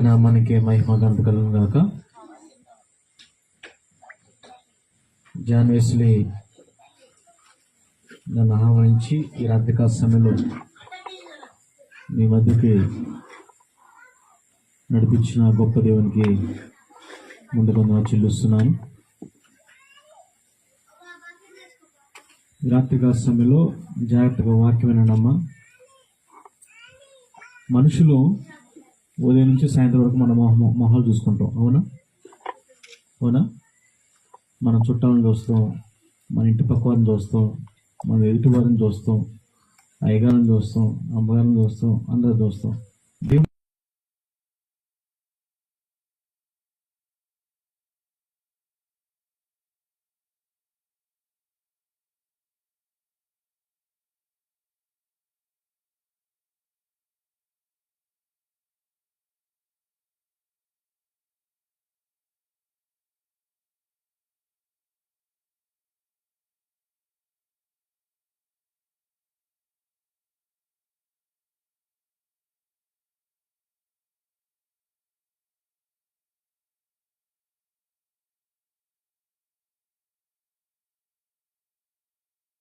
నామానికి మహిమ ఘనత కలుగును గాక. జాన్ వెస్లీ నన్ను ఆహ్వానించి ఈ రాత్రికాల సమయంలో మీ మధ్యకి నడిపించిన గొప్ప దేవునికి ముందుగా చెల్లిస్తున్నాను. ఈ రాత్రికాల సమయంలో జాగ్రత్తగా వాక్యమైన నమ్మ మనుషులు ఉదయం నుంచి సాయంత్రం వరకు మన మొహాలు చూసుకుంటాం. అవునా మన చుట్టాలను చూస్తాం, మన ఇంటి పక్క వారిని చూస్తాం, మన ఎదుటి వారిని చూస్తాం, అయ్యగారిని చూస్తాం, అమ్మగారిని చూస్తాం, అందరూ చూస్తాం.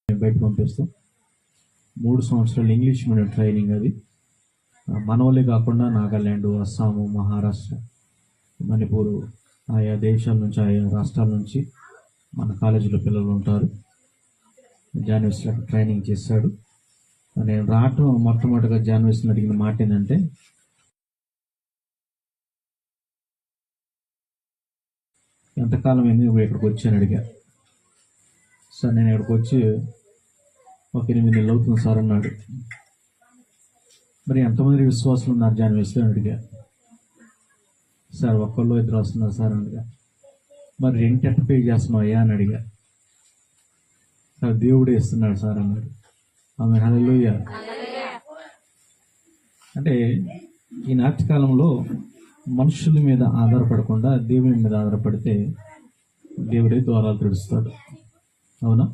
బయట పంపిస్తాం. 3 సంవత్సరాలు ఇంగ్లీష్ మీడియం ట్రైనింగ్. అది మన వాళ్ళే కాకుండా నాగాల్యాండ్, అస్సాము, మహారాష్ట్ర, మణిపూర్, ఆయా దేశాల నుంచి, ఆయా రాష్ట్రాల నుంచి మన కాలేజీలో పిల్లలు ఉంటారు. జాన్వేస్లో ట్రైనింగ్ చేశాడు. నేను రావటం మొట్టమొదటిగా జాన్వేస్ని అడిగిన మాట ఏంటంటే, ఎంతకాలం అయింది నువ్వు ఇక్కడికి వచ్చాను అడిగా. సార్ నేను ఇక్కడికి వచ్చి ఒక 8 నెలలు అవుతుంది సార్ అన్నాడు. మరి ఎంతమంది విశ్వాసులు ఉన్నారు జాన్వేస్లో అని అడిగా. సార్ ఒక్కళ్ళు 2 వస్తున్నారు సార్ అని అడిగా. మరి రెంట్ ఎట్ట పే చేస్తున్నావయ్యా అని అడిగా. సార్ దేవుడే ఇస్తున్నాడు సార్ అన్నాడు. ఆమె హల్లెలూయా. అంటే ఈనాటి కాలంలో మనుషుల మీద ఆధారపడకుండా దేవుని మీద ఆధారపడితే దేవుడే ద్వారాలు తెరుస్తాడు. అవునా?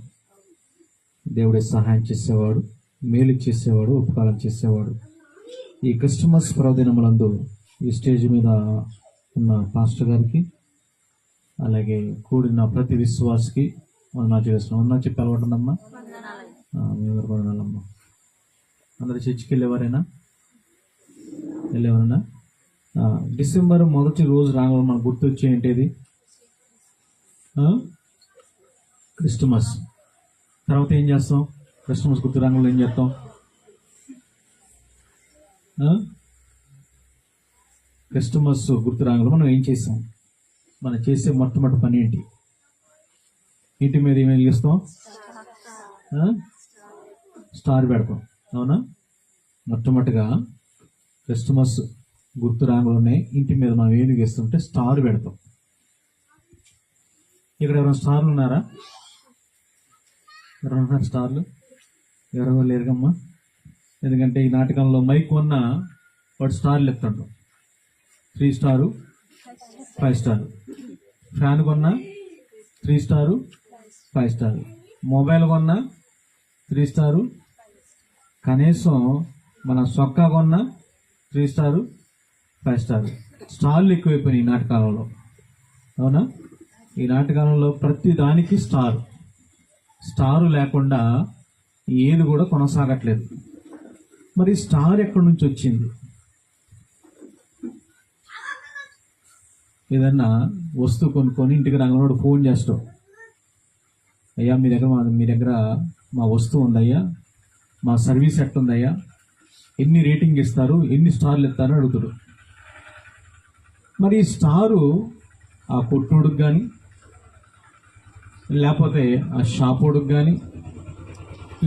దేవుడే సహాయం చేసేవాడు, మేలు చేసేవాడు, ఉపకారం చేసేవాడు. ఈ క్రిస్టమస్ పర్వదినములందు ఈ స్టేజ్ మీద ఉన్న పాస్టర్ గారికి, అలాగే కూడిన ప్రతి విశ్వాసకి వందనాలు చేస్తున్నాం. వందనాలు చెప్పి అలవాటుందమ్మా. మేము వందనాలమ్మా. అందరు చర్చికి వెళ్ళేవారైనా డిసెంబర్ మొదటి రోజు రాగానే మనకు గుర్తొచ్చే ఏంటిది? క్రిస్టమస్. తర్వాత ఏం చేస్తాం? క్రిస్టమస్ గుర్తు రంగులు ఏం చేస్తాం? క్రిస్టమస్ గుర్తు రంగులు మనం ఏం చేస్తాం? మనం చేసే మొట్టమొదటి పని ఏంటి? ఇంటి మీద ఏమేమి వెలిగిస్తాం? స్టార్ పెడతాం. అవునా? మొట్టమొదటిగా క్రిస్టమస్ గుర్తు రంగులోనే ఇంటి మీద మనం ఏం వెలిగిస్తుంటే స్టార్ పెడతాం. ఇక్కడ ఎవరైనా స్టార్లు ఉన్నారా? ఎవరన్నా స్టార్లు? ఎవరో లేరుగమ్మా. ఎందుకంటే ఈ నాటకంలో మైక్ ఉన్న వాడు స్టార్లు ఎత్తాడు. 3 స్టారు, 5 స్టారు. ఫ్యాన్ కొన్నా 3 స్టారు, 5 స్టారు. మొబైల్ కొన్నా 3 స్టారు. కనీసం మన సొక్కా కొన్నా 3 స్టారు, 5 స్టారు. స్టార్లు ఎక్కువైపోయినాయి ఈ నాటకాలలో. అవునా? ఈ నాటకాలలో ప్రతి దానికి స్టారు లేకుండా ఏది కూడా కొనసాగట్లేదు. మరి స్టార్ ఎక్కడి నుంచి వచ్చింది? ఏదన్నా వస్తువు కొనుక్కొని ఇంటికి రంగంలో ఫోన్ చేస్తాం. అయ్యా మీ దగ్గర మా వస్తువు ఉందయ్యా, మా సర్వీస్ ఎట్టుందయ్యా, ఎన్ని రేటింగ్ ఇస్తారు, ఎన్ని స్టార్లు ఇస్తారు అడుగుతాడు. మరి స్టారు ఆ కొట్టుడికి కానీ, లేకపోతే ఆ షాపోడికి కానీ,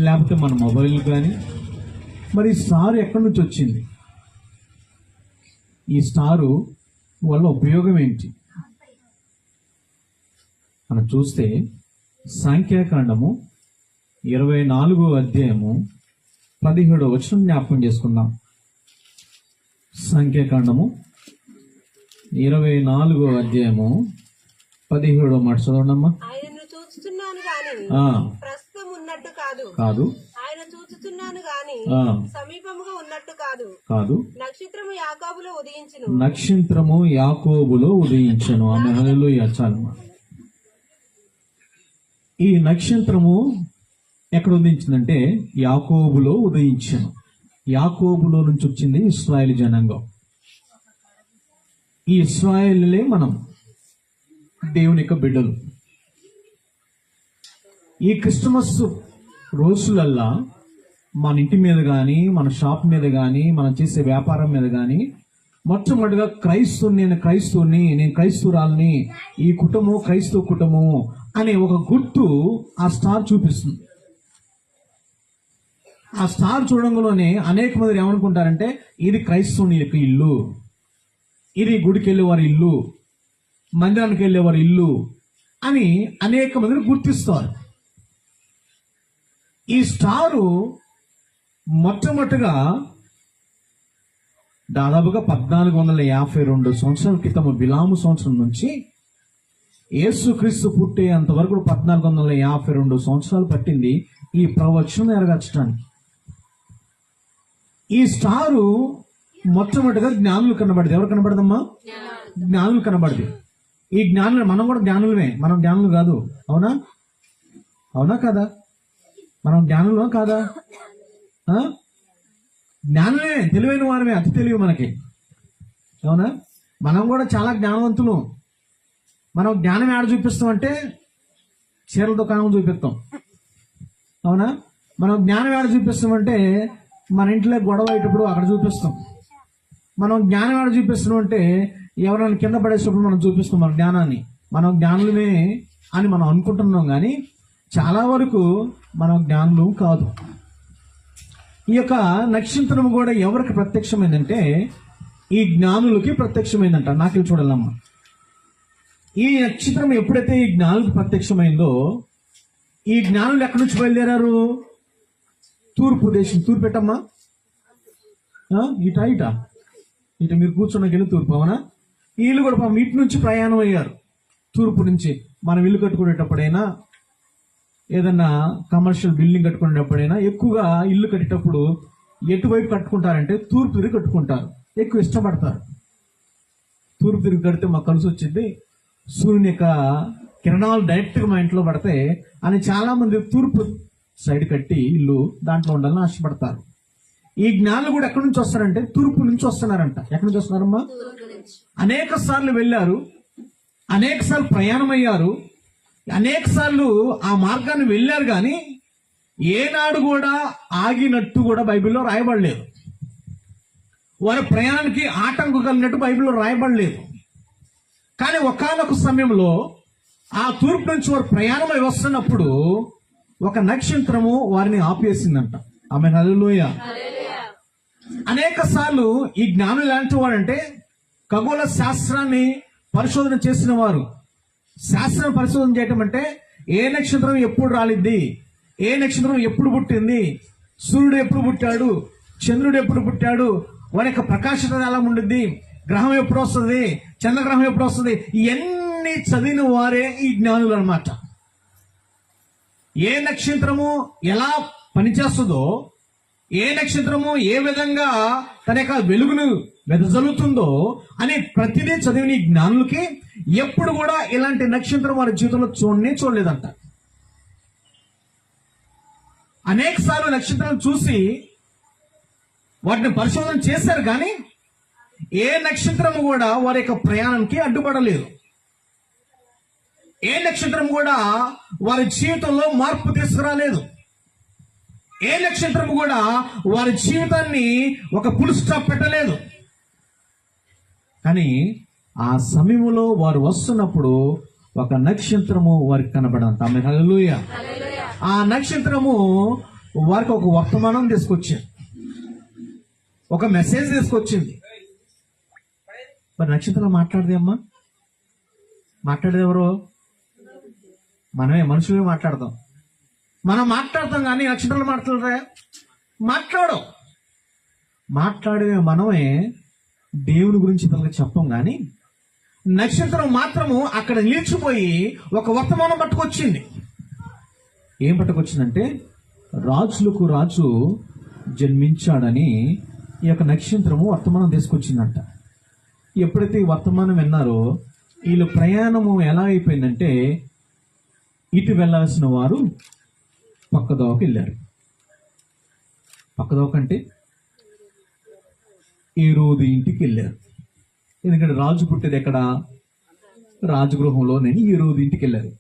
లేకపోతే మన మొబైల్ కానీ, మరి స్టార్ ఎక్కడి నుంచి వచ్చింది? ఈ స్టారు వల్ల ఉపయోగం ఏంటి? మనం చూస్తే సంఖ్యాకాండము 24వ అధ్యాయము 17వ వచనం జ్ఞాపకం చేసుకుందాం. సంఖ్యాకాండము 24వ అధ్యాయము 17వ మాట చదవండమ్మా. ప్రస్తుతం ఉన్నట్టు కాదు, కాదు ఆయన చూచుచున్నాడు చూస్తున్నాను గాని సమీపముగా ఉన్నట్టు కాదు. నక్షత్రము యాకోబులో ఉదయించును. నక్షత్రము యాకోబులో ఉదయించును. ఆమె హల్లెలూయా. చాలమ్మా. ఈ నక్షత్రము ఎక్కడ ఉదయించిందంటే యాకోబులో ఉదయించును. యాకోబులో నుంచి వచ్చింది ఇశ్రాయేలు జనాంగం. ఈ ఇశ్రాయేలులే మనం, దేవుని యొక్క బిడ్డలు. ఈ క్రిస్టమస్ రోజులల్లా మన ఇంటి మీద కానీ, మన షాప్ మీద కానీ, మనం చేసే వ్యాపారం మీద కానీ మొట్టమొదటిగా నేను క్రైస్తవురాలని, ఈ కుటుంబం క్రైస్తవ కుటుంబము అనే ఒక గుర్తు ఆ స్టార్ చూపిస్తుంది. ఆ స్టార్ చూడంలోనే అనేక మంది ఏమనుకుంటారంటే ఇది క్రైస్తవుని యొక్క ఇల్లు, ఇది గుడికి వెళ్ళేవారి ఇల్లు, మందిరానికి వెళ్ళేవారి ఇల్లు అని అనేక మందిని గుర్తిస్తారు. ఈ స్టారు మొట్టమొదటిగా దాదాపుగా 1452 సంవత్సరాల క్రితం బిలాము సంవత్సరం నుంచి యేసుక్రీస్తు పుట్టేంత వరకు 1452 సంవత్సరాలు పట్టింది ఈ ప్రవచనం నెరవేర్చడానికి. ఈ స్టారు మొట్టమొదటిగా జ్ఞానులు కనబడింది. ఎవరు కనబడదమ్మా? జ్ఞానులు కనబడింది. ఈ జ్ఞానులు, మనం కూడా జ్ఞానులమే, మనం జ్ఞానులు కాదు. అవునా? అవునా కాదా? మనం జ్ఞానులు కాదా? జ్ఞానులే, తెలివైన వారమే, అతి తెలివి మనకి. అవునా? మనం కూడా చాలా జ్ఞానవంతులు. మనం జ్ఞానం ఏడ చూపిస్తామంటే చీరల దుకాణం చూపిస్తాం. అవునా? మనం జ్ఞానం ఏడ చూపిస్తామంటే మన ఇంట్లో గొడవ అయ్యేటప్పుడు అక్కడ చూపిస్తాం. మనం జ్ఞానం ఏడ చూపిస్తున్నాం అంటే ఎవరైనా కింద పడేసినప్పుడు మనం చూపిస్తాం మన జ్ఞానాన్ని. మనం జ్ఞానులమే అని మనం అనుకుంటున్నాం, కానీ చాలా వరకు మనం జ్ఞానులు కాదు. ఈ యొక్క నక్షత్రం కూడా ఎవరికి ప్రత్యక్షమైందంటే ఈ జ్ఞానులకి ప్రత్యక్షమైందంట. నాకు చూడాలమ్మా, ఈ నక్షత్రం ఎప్పుడైతే ఈ జ్ఞానులకు ప్రత్యక్షమైందో, ఈ జ్ఞానులు ఎక్కడి నుంచి బయలుదేరారు? తూర్పు దేశం. తూర్పు పెట్టమ్మా, ఇట మీరు కూర్చున్నకెళ్ళి తూర్పు. అవునా? వీళ్ళు కూడా పాపం ఇటు నుంచి ప్రయాణం అయ్యారు. తూర్పు నుంచి మనం ఇల్లు కట్టుకునేటప్పుడైనా, ఏదన్నా కమర్షియల్ బిల్డింగ్ కట్టుకునేటప్పుడైనా ఎక్కువగా ఇల్లు కట్టేటప్పుడు ఎటువైపు కట్టుకుంటారంటే తూర్పు తిరిగి కట్టుకుంటారు. ఎక్కువ ఇష్టపడతారు. తూర్పు తిరిగి కడితే మాకు కలిసి వచ్చింది, సూర్యుని యొక్క కిరణాలు డైరెక్ట్గా మా ఇంట్లో పడతాయి అని చాలా మంది తూర్పు సైడ్ కట్టి ఇల్లు దాంట్లో ఉండాలని ఆశపడతారు. ఈ జ్ఞానులు కూడా ఎక్కడి నుంచి వస్తారంటే తూర్పు నుంచి వస్తున్నారంట. ఎక్కడి నుంచి వస్తున్నారమ్మా? అనేక సార్లు వెళ్ళారు, అనేక సార్లు ప్రయాణం అయ్యారు, అనేక సార్లు ఆ మార్గాన్ని వెళ్ళారు, కానీ ఏనాడు కూడా ఆగినట్టు కూడా బైబిల్లో రాయబడలేదు. వారి ప్రయాణానికి ఆటంకం కలిగినట్టు బైబిల్లో రాయబడలేదు. కానీ ఒకానొక సమయంలో ఆ తూర్పు నుంచి వారు ప్రయాణమై వస్తున్నప్పుడు ఒక నక్షత్రము వారిని ఆపేసిందంట. ఆమె హల్లెలూయా. అనేక సార్లు ఈ జ్ఞానులు ఎలాంటి వారంటే ఖగోళ శాస్త్రాన్ని పరిశోధన చేసిన వారు. శాస్త్రం పరిశోధన చేయటం అంటే ఏ నక్షత్రం ఎప్పుడు రాలిద్ది, ఏ నక్షత్రం ఎప్పుడు పుట్టింది, సూర్యుడు ఎప్పుడు పుట్టాడు, చంద్రుడు ఎప్పుడు పుట్టాడు, వారి యొక్క ప్రకాశత ఎలా ఉండిద్ది, గ్రహం ఎప్పుడు వస్తుంది, చంద్రగ్రహం ఎప్పుడు వస్తుంది, ఇవన్నీ చదివిన వారే ఈ జ్ఞానులు అన్నమాట. ఏ నక్షత్రము ఎలా పనిచేస్తుందో, ఏ నక్షత్రము ఏ విధంగా తన యొక్క వెలుగును వెదజల్లుతుందో అని ప్రతిదీ చదివిన ఈ జ్ఞానులకి ఎప్పుడు కూడా ఇలాంటి నక్షత్రం వారి జీవితంలో చూడలేదంట. అనేక సార్లు నక్షత్రాలు చూసి వాటిని పరిశోధన చేశారు, కానీ ఏ నక్షత్రము కూడా వారి యొక్క ప్రయాణానికి అడ్డుపడలేదు. ఏ నక్షత్రం కూడా వారి జీవితంలో మార్పు తీసుకురాలేదు. ఏ నక్షత్రం కూడా వారి జీవితాన్ని ఒక ఫుల్ స్టాప్ పెట్టలేదు. కానీ ఆ సమయంలో వారు వస్తున్నప్పుడు ఒక నక్షత్రము వారికి కనబడంత. ఆమె హల్లెలూయా. ఆ నక్షత్రము వారికి ఒక వర్తమానం తీసుకొచ్చింది, ఒక మెసేజ్ తీసుకొచ్చింది. మరి నక్షత్రం మాట్లాడదే అమ్మా? మాట్లాడేది ఎవరు? మనమే, మనుషులే మాట్లాడతాం. మనం మాట్లాడతాం, కానీ నక్షత్రాలు మాట్లాడరా? మాట్లాడేవి మనమే, దేవుని గురించి తనకు చెప్పం. కానీ నక్షత్రం మాత్రము అక్కడ నిలిచిపోయి ఒక వర్తమానం పట్టుకొచ్చింది. ఏం పట్టుకొచ్చిందంటే రాజులకు రాజు జన్మించాడని ఈ యొక్క నక్షత్రము వర్తమానం తీసుకొచ్చిందంట. ఎప్పుడైతే ఈ వర్తమానం విన్నారో వీళ్ళు ప్రయాణము ఎలా అయిపోయిందంటే, ఇటు వెళ్ళాల్సిన వారు పక్కదోవకి వెళ్ళారు. పక్కదోవ అంటే ఏరోదు ఇంటికి వెళ్ళారు. ఎందుకంటే రాజు పుట్టేది ఎక్కడ? రాజగృహంలోనే ఏరోదు ఇంటికి వెళ్ళారు.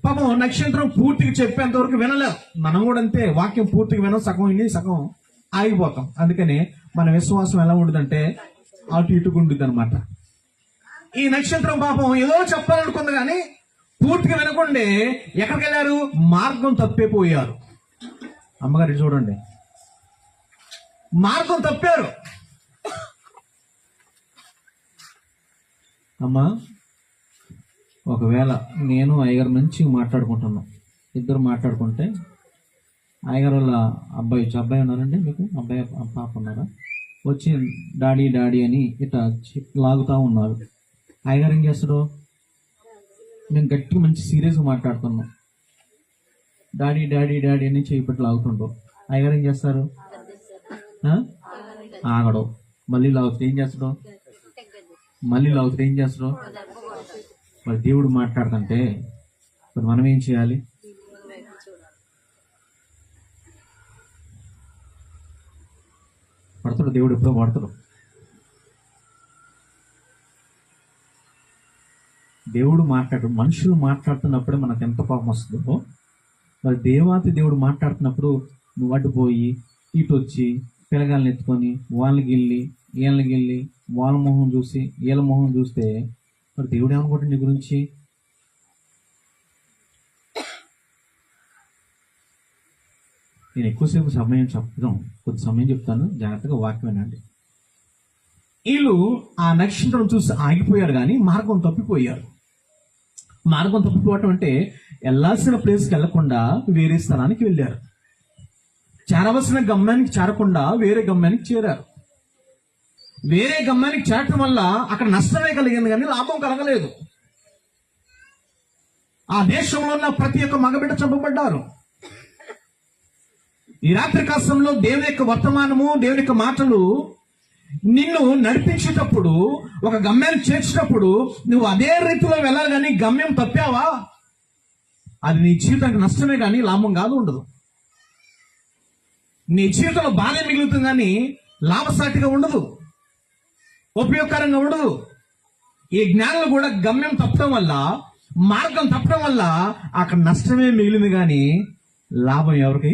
పాపం నక్షత్రం పూర్తిగా చెప్పేంత వరకు వినలేం. మనం కూడా అంతే, వాక్యం పూర్తిగా వినం, సగం విని సగం ఆగిపోతాం. అందుకనే మన విశ్వాసం ఎలా ఉంటుందంటే అటు ఇటుకు ఉంటుంది అనమాట. ఈ నక్షత్రం పాపం ఏదో చెప్పాలనుకుంది కానీ పూర్తిగా వినకుండే ఎక్కడికి వెళ్ళారు? మార్గం తప్పిపోయారు. అమ్మగారి చూడండి, మార్గం తప్పారు. అమ్మా, ఒకవేళ నేను అయ్యగారు మంచిగా మాట్లాడుకుంటున్నాం, ఇద్దరు మాట్లాడుకుంటే అయ్యగారు వాళ్ళ అబ్బాయి ఉన్నారండి మీకు? అబ్బాయి పాప ఉన్నారా? వచ్చి డాడీ డాడీ అని ఇట్లా లాగుతూ ఉన్నారు. అయ్యగారు ఏం చేస్తాడు? మేము గట్టిగా మంచి సీరియస్గా మాట్లాడుతున్నాం, డాడీ డాడీ డాడీ అని చేయిపెట్టి లాగుతుంటాం. అయ్యగారు ఏం చేస్తారు? ఆగడు. మళ్ళీ లాగుతే ఏం చేస్తాడు? మళ్ళీ లాగుతే ఏం చేస్తాడు? మరి దేవుడు మాట్లాడుతుంటే మరి మనం ఏం చేయాలి? పడతాడు దేవుడు, ఎప్పుడో పడతాడు. దేవుడు మాట్లాడు, మనుషులు మాట్లాడుతున్నప్పుడే మనకు ఎంత కోపం వస్తుందో, మరి దేవాతి దేవుడు మాట్లాడుతున్నప్పుడు నువ్వు అడ్డుపోయి ఇటు వచ్చి పిల్లగాళ్ళని ఎత్తుకొని వాళ్ళకి వెళ్ళి వీళ్ళకి వెళ్ళి వాళ్ళ మొహం చూసి వీళ్ళ మొహం చూస్తే మరి దేవుడు ఏమనుకుంటాడు నీ గురించి? నేను ఎక్కువసేపు సమయం చెప్పడం, కొద్ది సమయం చెప్తాను, జాగ్రత్తగా వాక్యం వినండి. వీళ్ళు ఆ నక్షత్రం చూసి ఆగిపోయారు కానీ మార్గం తప్పిపోయారు. మార్గం తప్పిపోవటం అంటే వెళ్ళాల్సిన ప్లేస్కి వెళ్లకుండా వేరే స్థలానికి వెళ్ళారు. చేరవలసిన గమ్యానికి చేరకుండా వేరే గమ్యానికి చేరారు. వేరే గమ్యానికి చేరటం వల్ల అక్కడ నష్టమే కలిగింది కానీ లాభం కలగలేదు. ఆ దేశంలో ఉన్న ప్రతి ఒక్క మగబిడ్డ చంపబడ్డారు. ఈ రాత్రి కాలంలో దేవుని యొక్క వర్తమానము, దేవుని యొక్క మాటలు నిన్ను నడిపించేటప్పుడు, ఒక గమ్యాన్ని చేర్చేటప్పుడు నువ్వు అదే రీతిలో వెళ్ళాలి కానీ గమ్యం తప్పావా అది నీ జీవితానికి నష్టమే కానీ లాభం కాదు, ఉండదు. నీ జీవితంలో బాధ మిగులుతుంది కానీ లాభసాటిగా ఉండదు, ఉపయోగకరంగా ఉండదు. ఈ జ్ఞానులు కూడా గమ్యం తప్పడం వల్ల, మార్గం తప్పడం వల్ల అక్కడ నష్టమే మిగిలింది కానీ లాభం ఎవరికి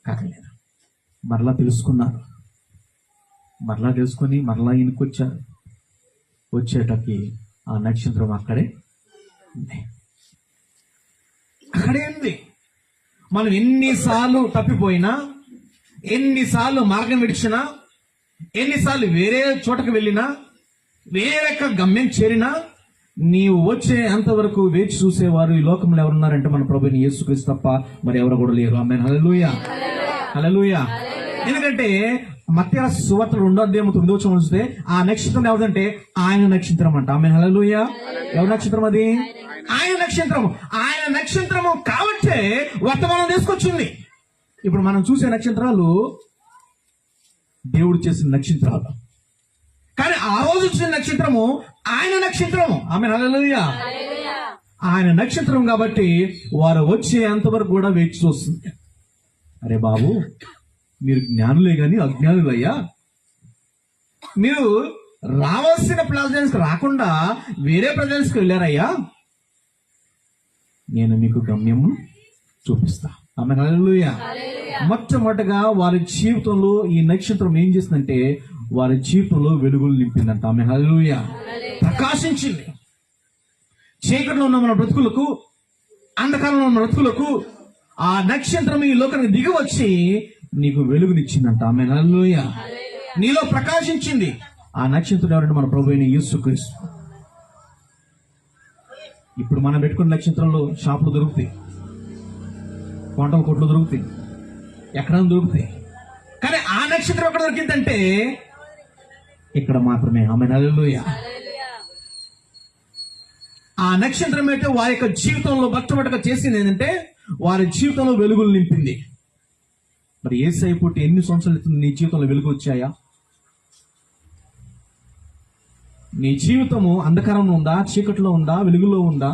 కలగలేదు. మరలా తెలుసుకున్నారు, మరలా తెలుసుకొని మరలా ఈయనకొచ్చారు. వచ్చేటకి ఆ నక్షత్రం అక్కడే ఉంది, అక్కడే ఉంది. మనం ఎన్నిసార్లు తప్పిపోయినా, ఎన్నిసార్లు మార్గం విడిచినా, ఎన్నిసార్లు వేరే చోటకు వెళ్ళినా, వేరే గమ్యం చేరినా, నీవు వచ్చే అంతవరకు వేచి చూసేవారు ఈ లోకంలో ఎవరున్నారంటే మన ప్రభుని యేసుక్రీస్తు తప్ప మరి ఎవరు కూడా లేరు. ఆమేన్, హల్లెలూయా, హల్లెలూయా. ఎందుకంటే మత్తయి సువార్త 2:9 చూస్తే ఆ నక్షత్రం ఎవరిదంటే ఆయన నక్షత్రం అంట. ఆమేన్, హల్లెలూయా. ఎవరి నక్షత్రం అది? ఆయన నక్షత్రము. ఆయన నక్షత్రము కాబట్టే వర్తమానం తీసుకొచ్చింది. ఇప్పుడు మనం చూసే నక్షత్రాలు దేవుడు చేసిన నక్షత్రాలు, కానీ ఆ రోజు వచ్చిన నక్షత్రము ఆయన నక్షత్రము. ఆమేన్, హల్లెలూయా. ఆయన నక్షత్రం కాబట్టి వారు వచ్చే అంతవరకు కూడా వేచి చూస్తుంది. అరే బాబు, మీరు జ్ఞానులే కానీ అజ్ఞానులయ్యా, మీరు రావాల్సిన ప్రజెన్స్కి రాకుండా వేరే ప్రజెన్స్కి వెళ్ళారయ్యా, నేను మీకు గమ్యము చూపిస్తా. ఆమేన్, హల్లెలూయా. మొట్టమొదటిగా వారి జీవితంలో ఈ నక్షత్రం ఏం చేసిందంటే వారి జీవితంలో వెలుగులు నింపిందంట. ఆమేన్, హల్లెలూయా. ప్రకాశించింది. చీకటిలో ఉన్న మన బ్రతుకులకు, అంధకారంలో ఉన్న బ్రతుకులకు ఆ నక్షత్రం ఈ లోకానికి దిగి వచ్చి నీకు వెలుగునిచ్చిందంట. ఆమేన్, హల్లెలూయా. నీలో ప్రకాశించింది. ఆ నక్షత్రం ఎవరంటే మన ప్రభు అయిన యేసుక్రీస్తు. ఇప్పుడు మనం పెట్టుకున్న నక్షత్రంలో షాపులు దొరుకుతాయి, కోటల కోట్లు దొరుకుతాయి, ఎక్కడైనా దొరుకుతాయి. కానీ ఆ నక్షత్రం ఎక్కడ దొరికిందంటే ఇక్కడ మాత్రమే. ఆమేన్, హల్లెలూయా. ఆ నక్షత్రం అయితే వారి యొక్క జీవితంలో మొట్టమొదటిగా చేసింది ఏంటంటే వారి జీవితంలో వెలుగులు నింపింది. మరి యేసయ్య పుట్టి ఎన్ని సంవత్సరాలు అవుతుంది నీ జీవితంలో వెలుగు వచ్చాయా? నీ జీవితము అంధకారంలో ఉందా, చీకట్లో ఉందా, వెలుగులో ఉందా,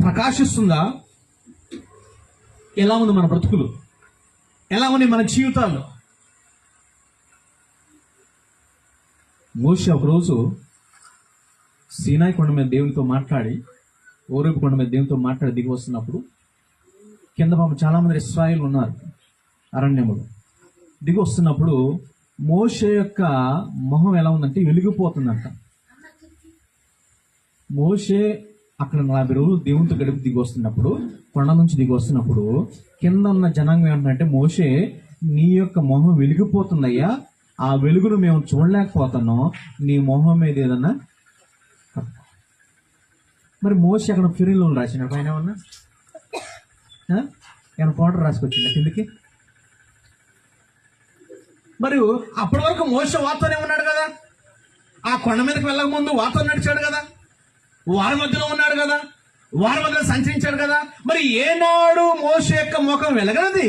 ప్రకాశిస్తుందా? ఎలా ఉంది మన బ్రతుకులు? ఎలా ఉంది మన జీవితాలు? మోషే ఒకరోజు సీనాయి కొండ మీద దేవునితో మాట్లాడి, ఓరేపు కొండ మీద దేవునితో మాట్లాడి దిగి వస్తున్నప్పుడు కింద పాపం చాలా మంది ఇశ్రాయేలు ఉన్నారు. అరణ్యములు దిగి వస్తున్నప్పుడు మోషే యొక్క మొహం ఎలా ఉందంటే వెలిగిపోతుందంట. మోషే అక్కడ 40 రోజులు దేవునితో గడిపి దిగి వస్తున్నప్పుడు, కొండ నుంచి దిగి వస్తున్నప్పుడు కింద ఉన్న జనాంగం ఏమంటుందంటే, మోషే నీ యొక్క మొహం వెలిగిపోతుందయ్యా, ఆ వెలుగును మేము చూడలేకపోతున్నాం, నీ మొహం మీద ఏదన్నా. మరి మోషే అక్కడ ఫిరిలో రాసిన పైన ఏమన్నా ఏమైనా పౌడర్ రాసుకొచ్చిందా కిందకి? మరియు అప్పటి వరకు మోషే వార్తనే ఉన్నాడు కదా, ఆ కొండ మీదకి వెళ్ళక ముందు వార్త నడిచాడు కదా, వారి మధ్యలో ఉన్నాడు కదా, వారి మధ్యలో సంచరించాడు కదా. మరి ఏనాడు మోషే యొక్క ముఖం వెలగనది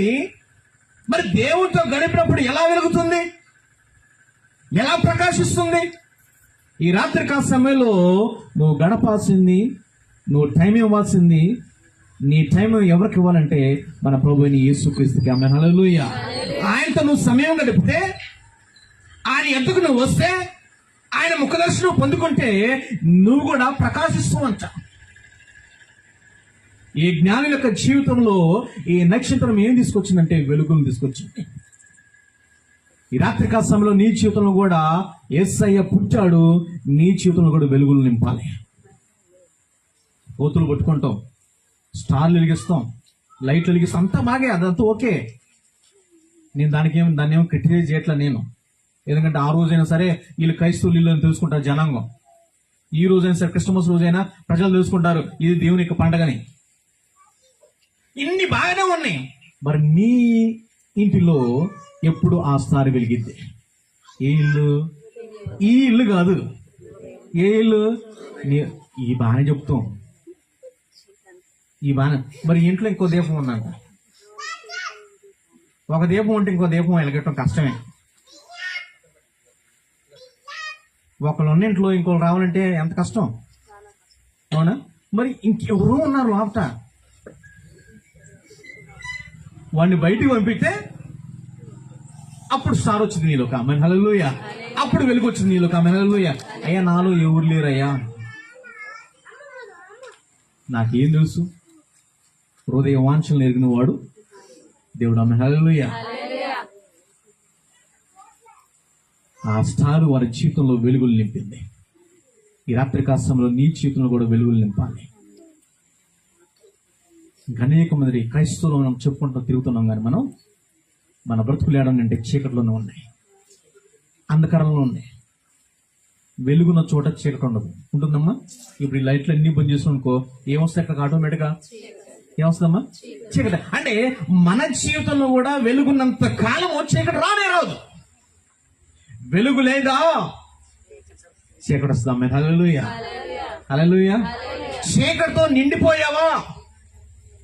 మరి దేవుడితో గడిపినప్పుడు ఎలా వెలుగుతుంది, ఎలా ప్రకాశిస్తుంది? ఈ రాత్రికాల సమయంలో నువ్వు గడపాల్సింది, నువ్వు టైం ఇవ్వాల్సింది, నీ టైం ఎవరికి ఇవ్వాలంటే మన ప్రభువైన యేసుక్రీస్తుకి. ఆమేన్, హల్లెలూయా. ఆయనతో నువ్వు సమయం గడిపితే, ఆయన ఎద్దుకు నువ్వు వస్తే, ఆయన ముఖదర్శనం పొందుకుంటే నువ్వు కూడా ప్రకాశిస్తూ ఉంటా. ఈ జ్ఞాని యొక్క జీవితంలో ఈ నక్షత్రం ఏం తీసుకొచ్చిందంటే వెలుగును తీసుకొచ్చింది. ఈ రాత్రికాల సమయంలో నీ జీవితంలో కూడా యేసయ్య పుట్టాడు, నీ జీవితంలో కూడా వెలుగులు నింపాలి. కోతులు పట్టుకుంటాం, స్టార్లు వెలిగిస్తాం, లైట్లు వెలిగిస్తాం, అంతా బాగే, అదంతా ఓకే. నేను దాన్ని ఏమో క్రిటిసైజ్ చేయట్లా నేను. ఎందుకంటే ఆ రోజైనా సరే వీళ్ళు క్రైస్తవులు ఇల్లు అని తెలుసుకుంటారు జనాంగం. ఈ రోజైనా సరే క్రిస్టమస్ రోజైనా ప్రజలు తెలుసుకుంటారు ఇది దేవుని యొక్క పండగని. ఇన్ని బాగానే ఉన్నాయి. మరి నీ ఇంటిలో ఎప్పుడు ఆ స్టార్ వెలిగిద్ది? ఏ ఇల్లు? ఈ ఇల్లు కాదు. ఏ ఇల్లు? ఈ బాగానే చెప్తాం, ఈ బాగానే. మరి ఇంట్లో ఇంకో దీపం ఉందంట. ఒక దీపం ఉంటే ఇంకో దీపం వెలగటం కష్టమే. ఒకళ్ళు ఉన్న ఇంట్లో ఇంకోళ్ళు రావాలంటే ఎంత కష్టం, అవునా? మరి ఇంకెవరూ ఉన్నారు లోపట, వాడిని బయటికి పంపిస్తే అప్పుడు స్టార్ వచ్చింది నీలోకి. ఆమేన్, హల్లెలూయా. అప్పుడు వెలుగు వచ్చింది నీలోకి. ఆమేన్, హల్లెలూయా. అయ్యా నాలో ఎవరు లేరయ్యా, నాకేం తెలుసు? హృదయ వాంఛలు ఎరిగిన వాడు దేవుడు. ఆమేన్, హల్లెలూయా. ఆ స్టార్ వారి జీవితంలో వెలుగులు నింపింది. ఈ రాత్రి కాలంలో నీ జీవితంలో కూడా వెలుగులు నింపాలి. అనేక మంది క్రైస్తవులు మనం చెప్పుకుంటూ తిరుగుతున్నాం, కానీ మన బ్రతుకులు ఏడంటే చీకట్లోనే ఉన్నాయి, అంధకారంలో ఉన్నాయి. వెలుగున్న చోట చీకటి ఉండదు, ఉంటుందమ్మా. ఇప్పుడు ఈ లైట్లు అన్ని బంద్ చేసుకునుకో ఏమొస్తాయి అక్కడ ఆటోమేటిక్గా? ఏమొస్తుందమ్మా? చీకటి. అంటే మన జీవితంలో కూడా వెలుగున్నంత కాలము చీకటి రానే రాదు. వెలుగు లేదా చీకటి వస్తుందా? హల్లెలూయా, హల్లెలూయా. చీకటితో నిండిపోయావా,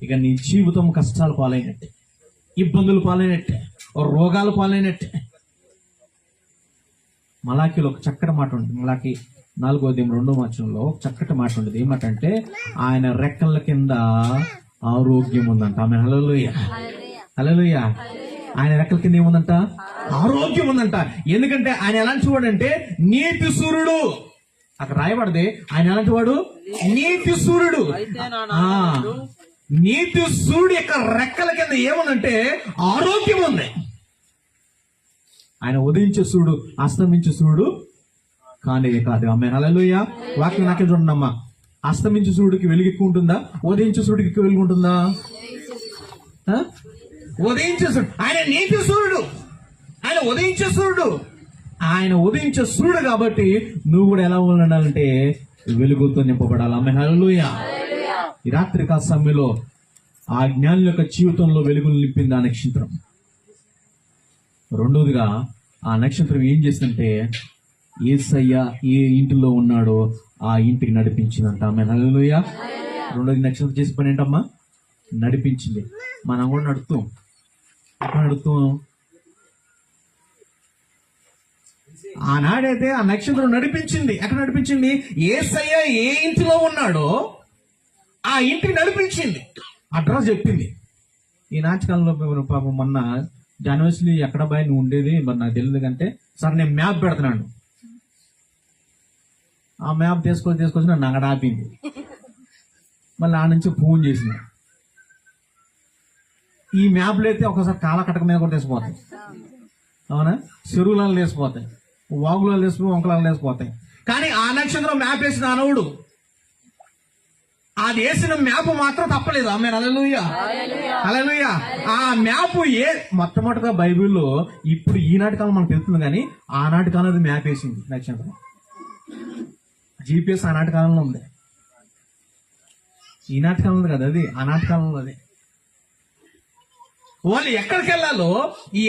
ఇక నీ జీవితం కష్టాలు పాలైనట్టే, ఇబ్బందులు పాలైనట్టే, రోగాలు పాలైనట్టే. మలాకీలో ఒక చక్కటి మాట ఉంటుంది. మలాకీ 4:2 ఒక చక్కటి మాట ఉంటుంది. ఏమంటే ఆయన రెక్కల కింద ఆరోగ్యం ఉందంట. ఆమె హల్లెలూయా, హల్లెలూయా. ఆయన రెక్కల కింద ఏముందంట? ఆరోగ్యం ఉందంట. ఎందుకంటే ఆయన ఎలాంటి వాడు అంటే నీతి సూర్యుడు. అక్కడ రాయబడదే ఆయన ఎలాంటి వాడు? నీతి సూర్యుడు. నీతి సూర్యుడు యొక్క రెక్కల కింద ఏముందంటే ఆరోగ్యం ఉంది. ఆయన ఉదయించే సూర్యుడు అస్తమించే సూర్యుడు కానే కాదు. ఆమె హల్లెలూయా. వాక్యం నాకే చూడండమ్మా. అస్తమించే సూర్యుడికి వెలుగు ఎక్కువ ఉంటుందా, ఉదయించే సూర్యుడికి ఎక్కువ వెలుగు ఉంటుందా? ఉదయించే సూర్యుడు ఆయన నీతి సూర్యుడు, ఆయన ఉదయించే సూర్యుడు. ఆయన ఉదయించే సూర్యుడు కాబట్టి నువ్వు కూడా ఎలా ఉండాలంటే వెలుగుతో నింపబడాలి. ఆమె హల్లెలూయా. ఈ రాత్రికాల సమయంలో ఆ జ్ఞాని యొక్క జీవితంలో వెలుగులు నింపింది ఆ నక్షత్రం. రెండోదిగా ఆ నక్షత్రం ఏం చేసిందంటే యేసయ్య ఏ ఇంటిలో ఉన్నాడో ఆ ఇంటికి నడిపించిందంట. ఆమె హల్లెలూయా. రెండోది నక్షత్రం చేసే పని ఏంటమ్మా? నడిపించింది. మనం కూడా నడుపుతాం. ఎక్కడ నడుపుతాం? ఆనాడైతే ఆ నక్షత్రం నడిపించింది. ఎక్కడ నడిపించింది? యేసయ్య ఏ ఇంటిలో ఉన్నాడో ఆ ఇంటికి నడిపించింది. అడ్రస్ చెప్పింది. ఈ నాటకాలంలో పాపం మొన్న జనవరి ఎక్కడ బాయ్ నువ్వు ఉండేది మరి నాకు తెలియదు కంటే సార్ నేను మ్యాప్ పెడుతున్నాను. ఆ మ్యాప్ తీసుకొచ్చి నన్ను అక్కడ ఆపింది. మళ్ళీ ఆ నుంచి ఫోన్ చేసింది. ఈ మ్యాప్లో అయితే ఒకసారి కాలకటక మీద కూడా వేసిపోతాయి. అవునా? చెరువులలో వేసిపోతాయి, వాగులలో వేసిపోయి వంకలలో వేసిపోతాయి. కానీ ఆ నక్షత్రం మ్యాప్ వేసిన అనవుడు అది వేసిన మ్యాప్ మాత్రం తప్పలేదు. ఆమె హల్లెలూయా హల్లెలూయా. ఆ మ్యాప్ మొట్టమొదటిగా బైబిల్లో ఇప్పుడు ఈనాటి కాలం మనకు తెలుస్తుంది, కానీ ఆనాటి కాలం అది మ్యాప్ వేసింది నక్షత్రం. GPS ఆనాటి కాలంలో ఉంది, ఈనాటి కాలంలో కదా, అది ఆనాటి కాలంలో. అది వాళ్ళు ఎక్కడికి వెళ్ళాలో,